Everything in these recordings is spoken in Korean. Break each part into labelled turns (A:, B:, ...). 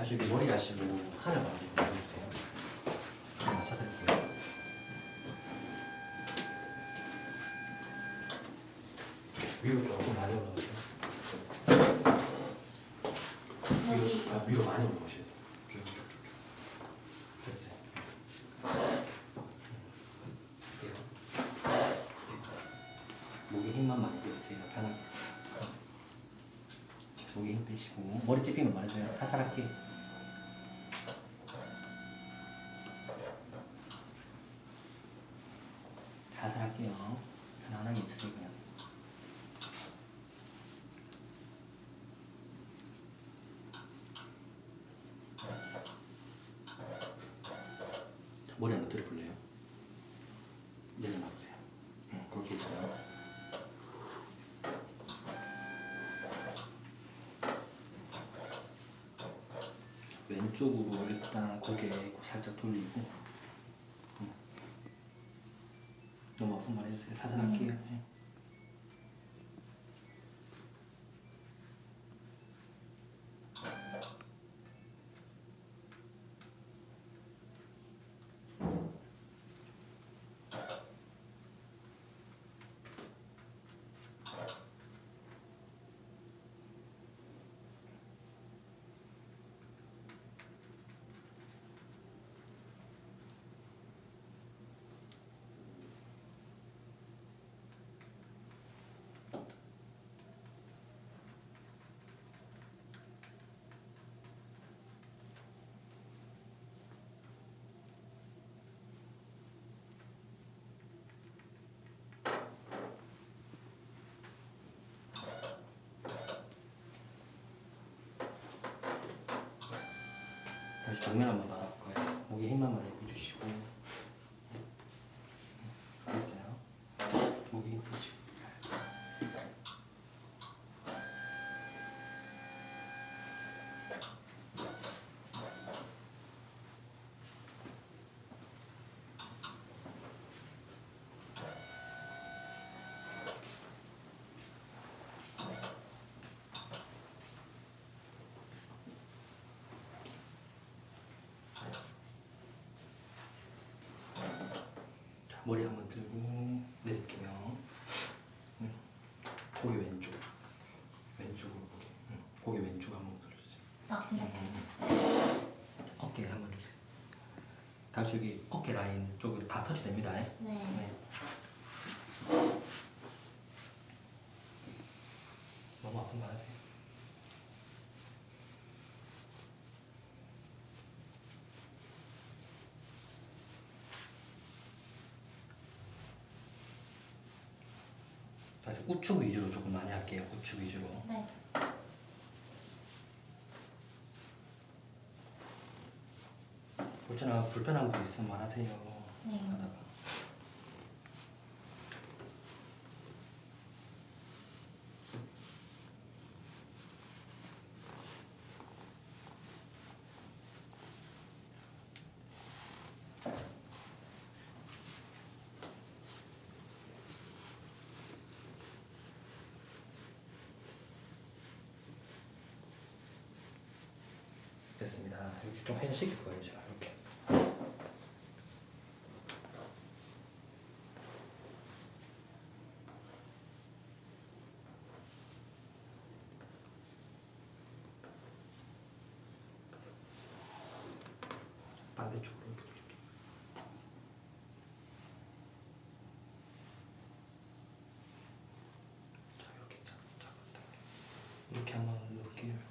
A: 다시 여기 머리 하시고 하늘 바라보고 보여주세요. 맞춰드릴게요. 위로 조금 많이 올라오세요. 위로 많이 올라오셔야 돼요. 쭉쭉쭉쭉. 됐어요. 돼요. 목에 힘만 많이 빼세요. 편하게. 목에 힘 빼시고 머리 찝히면 말해줘요. 사살할게. 사살할게요. 편안하게 있으세요 그냥. 머리 한번 들어볼래요? 내려놔보세요. 그렇게 있어요. 왼쪽으로 일단 고개 살짝 돌리고 너무 아픈 말 해주세요. 사살할게요. 네. 다시 정면 한번 받아볼까요? 목에 힘만 많이 빼주시고 됐어요. 목에 힘 빼시고 자, 머리 한번 들고 내릴게요. 고개 왼쪽 왼쪽으로 고개 왼쪽 한번 들어주세요.
B: 아, 이렇게.
A: 어깨 한번 주세요. 다시 여기 어깨 라인 쪽으로 다 터치됩니다.
B: 네.
A: 너무 아픈 거 아세요? 다시 우측 위주로 조금 많이 할게요. 우측 위주로.
B: 네.
A: 혹시나 불편한 거 있으면 말하세요.
B: 네.
A: 하다가. 됐습니다. 여기 좀 회전시킬 거예요. 제가 이렇게. 반대쪽으로 이렇게 돌릴게요. 자, 이렇게 잡았다. 이렇게 한번 누를게요. 이렇게.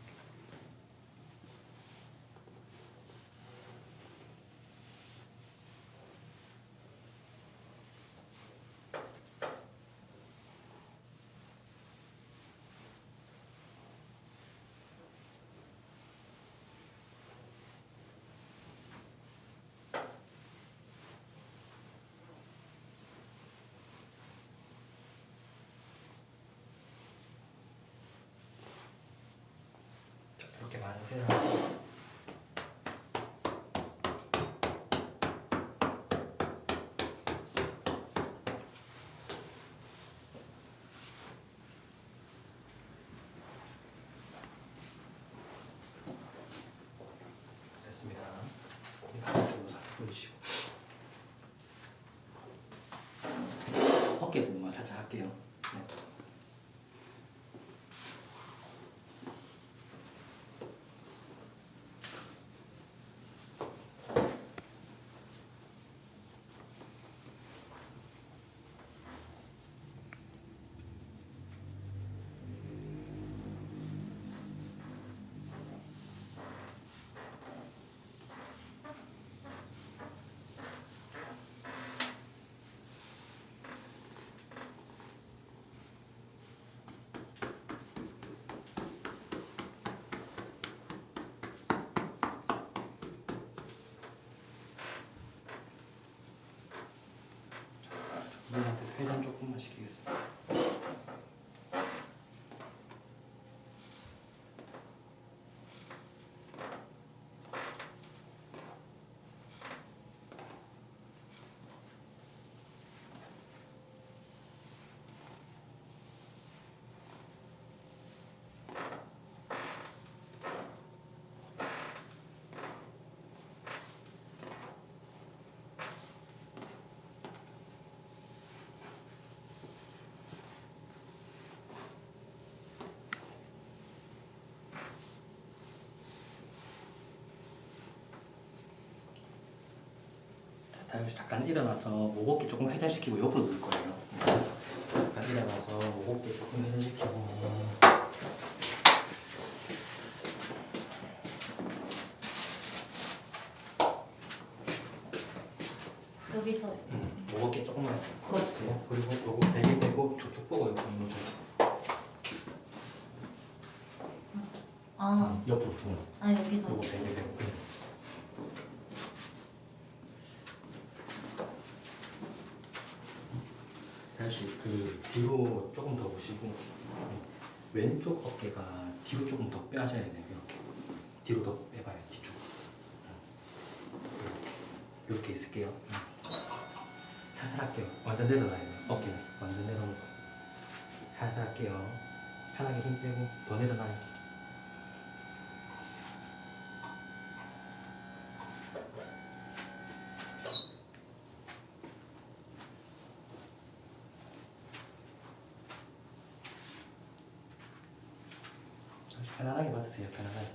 A: 살짝 할게요. 네. 분한테 회전 조금만 시키겠습니다. 다시 잠깐 일어나서 목 어깨 조금 회전시키고 옆으로 누울 거예요. 잠깐 일어나서 목 어깨 조금 회전시키고
B: 여기서
A: 목 어깨 조금만 풀어주세요. 그리고 요거 베개 빼고 저쪽 보고 옆으로 누워줘요.
B: 아,
A: 옆으로
B: 아 여기서
A: 요거 베개 빼고 다시 그 뒤로 조금 더 보시고 왼쪽 어깨가 뒤로 조금 더 빼셔야 돼요. 이렇게 뒤로 더 빼봐요. 뒤쪽 이렇게 있을게요. 살살 할게요. 완전 내려놔야 돼요. 어깨는 완전 내려놓고 살살 할게요. 편하게 힘 빼고 더 내려놔요. 편안하게 받으세요. 편안하게.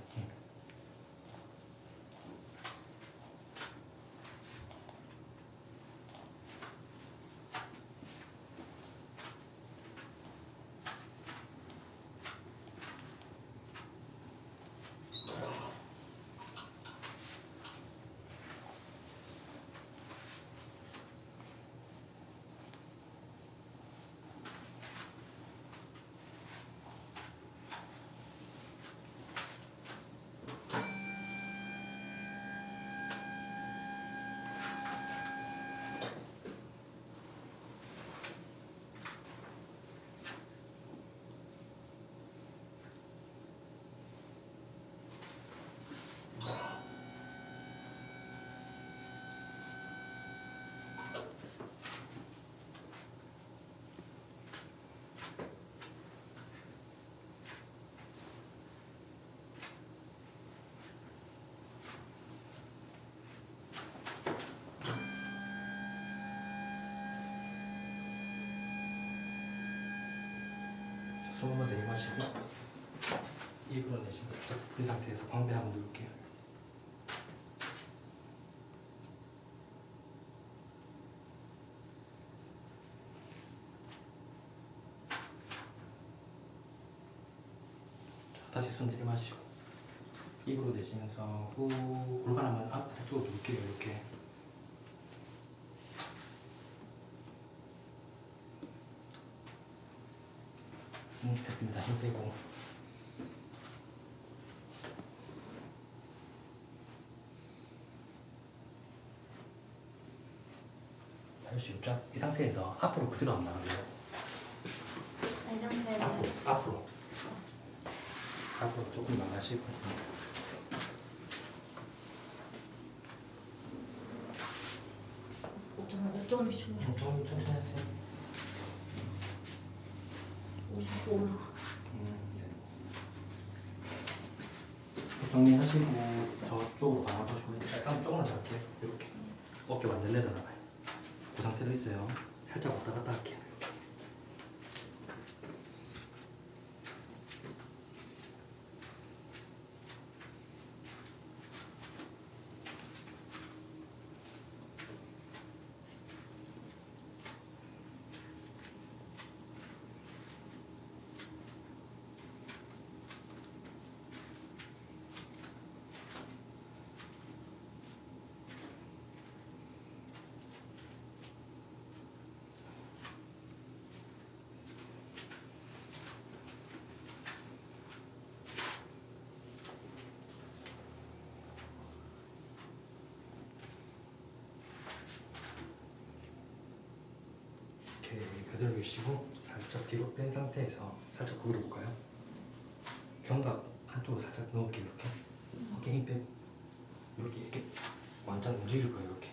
A: 숨 한번 내마시고 입으로 내쉬고 그 상태에서 광대 한번 누를게요. 자, 다시 숨 들이마시고 입으로 내쉬면서 후 골반 한번 아래쪽으로 누를게요. 이렇게 됐습니다. 힘 빼고 다시 이 상태에서 앞으로 그대로 안 나가요.
B: 이 상태에서
A: 앞으로 조금 나가시고
B: 조금씩
A: 천천히 하세요.
B: 50도 올라가.
A: 정리하시고 저쪽으로 바라보시고 약간 조금만 더 할게요. 이렇게 어깨 완전 내려놔봐요. 그 상태로 있어요. 살짝 왔다 갔다 할게요. 이렇게. 오케이. 그대로 계시고 살짝 뒤로 뺀 상태에서 살짝 구부려 볼까요? 견갑 안쪽으로 살짝 넣을게요. 이렇게 어깨 힘 빼고 이렇게 완전 움직일 거예요. 이렇게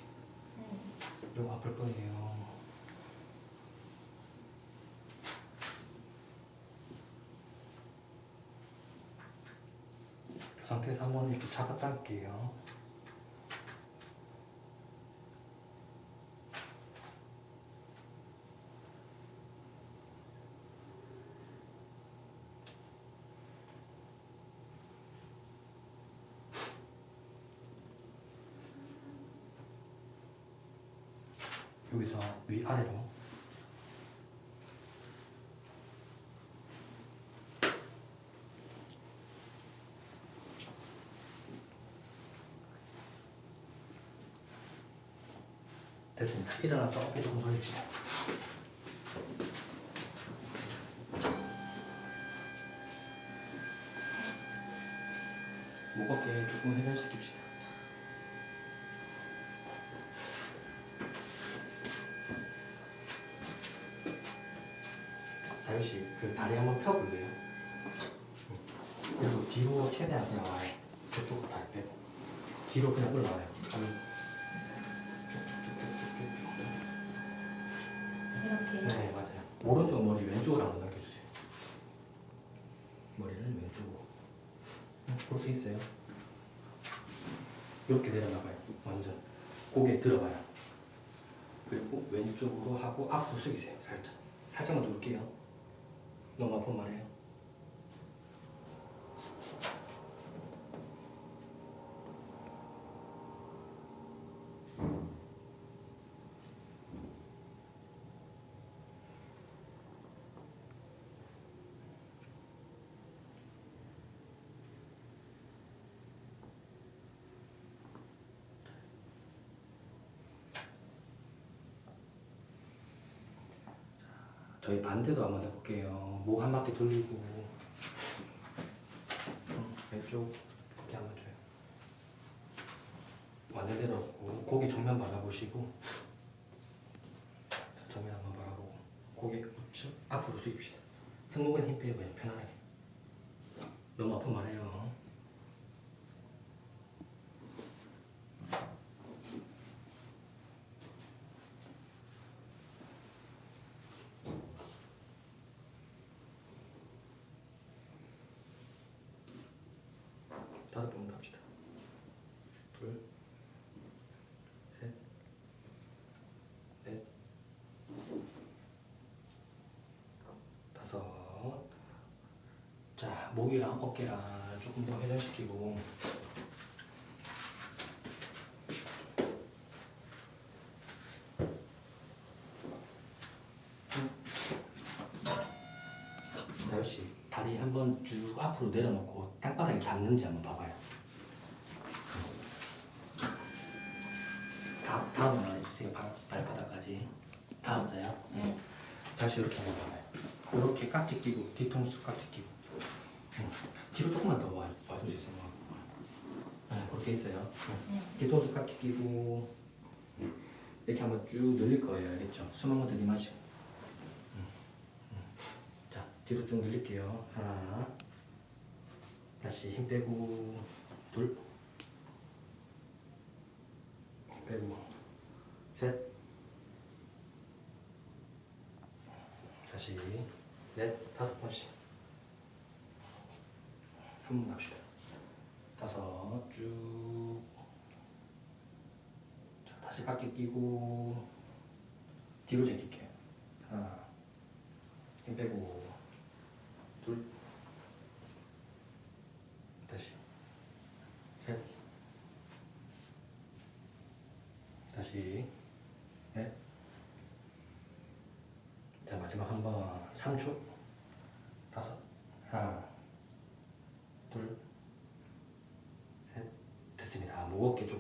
B: 네.
A: 좀 아플 거예요. 이 상태에서 한번 이렇게 잡아 당길게요. 여기서 위아래로 됐습니다. 일어나서 어깨 조금 벌립시다. 무겁게 조금 회전시킵시다. 자유씨 그 다리 한번 펴볼래요? 그리고 뒤로 최대한 그냥 와요. 저쪽으로 다리 빼고 뒤로 그냥 올라와요.
B: 이렇게.
A: 네 맞아요. 오른쪽 머리 왼쪽으로 한번 넘겨주세요. 머리를 왼쪽으로. 그렇게 있어요. 이렇게 내려나가요. 완전 고개 들어봐요. 그리고 왼쪽으로 하고 앞으로 숙이세요. 살짝. 살짝만 누를게요. 너무 아픈 말이에요. 저희 반대도 한번 해볼게요. 목 한 바퀴 돌리고 왼쪽 이렇게 한번 줘요. 반대대로 하고 고개 정면 바라보시고 정면 한번 바라보고 고개 우측 앞으로 숙입시다. 승모근에 힘 빼고 그냥 편안하게. 너무 아픈 말해요. 다섯 번 갑시다. 둘, 셋, 넷, 다섯. 자, 목이랑 어깨랑 조금 더 회전시키고 자유씨 다리 한번 쭉 앞으로 내려놓고 땅바닥에 닿는지 한번 봐봐요. 다음은 안 해주세요. 발바닥까지 닿았어요?
B: 네.
A: 다시 이렇게 한번 봐봐요. 이렇게 깍지 끼고 뒤통수 깍지 끼고 뒤로 조금만 더 와줄 수 있어요. 네, 그렇게 있어요.
B: 네.
A: 뒤통수 깍지 끼고 이렇게 한번 쭉 늘릴 거예요. 알겠죠? 숨 한번 들이마시고 자, 뒤로 쭉 늘릴게요. 하나 다시 힘 빼고 둘 힘 빼고 셋 다시 넷 다섯 번씩 한 번 합시다. 다섯 쭉 자, 다시 깍지 끼고 뒤로 제낄게요. 하나 힘 빼고 둘 다시 셋 다시 넷 자 마지막 한 번 3초 다섯 하나 둘 셋 됐습니다. 무겁게 좀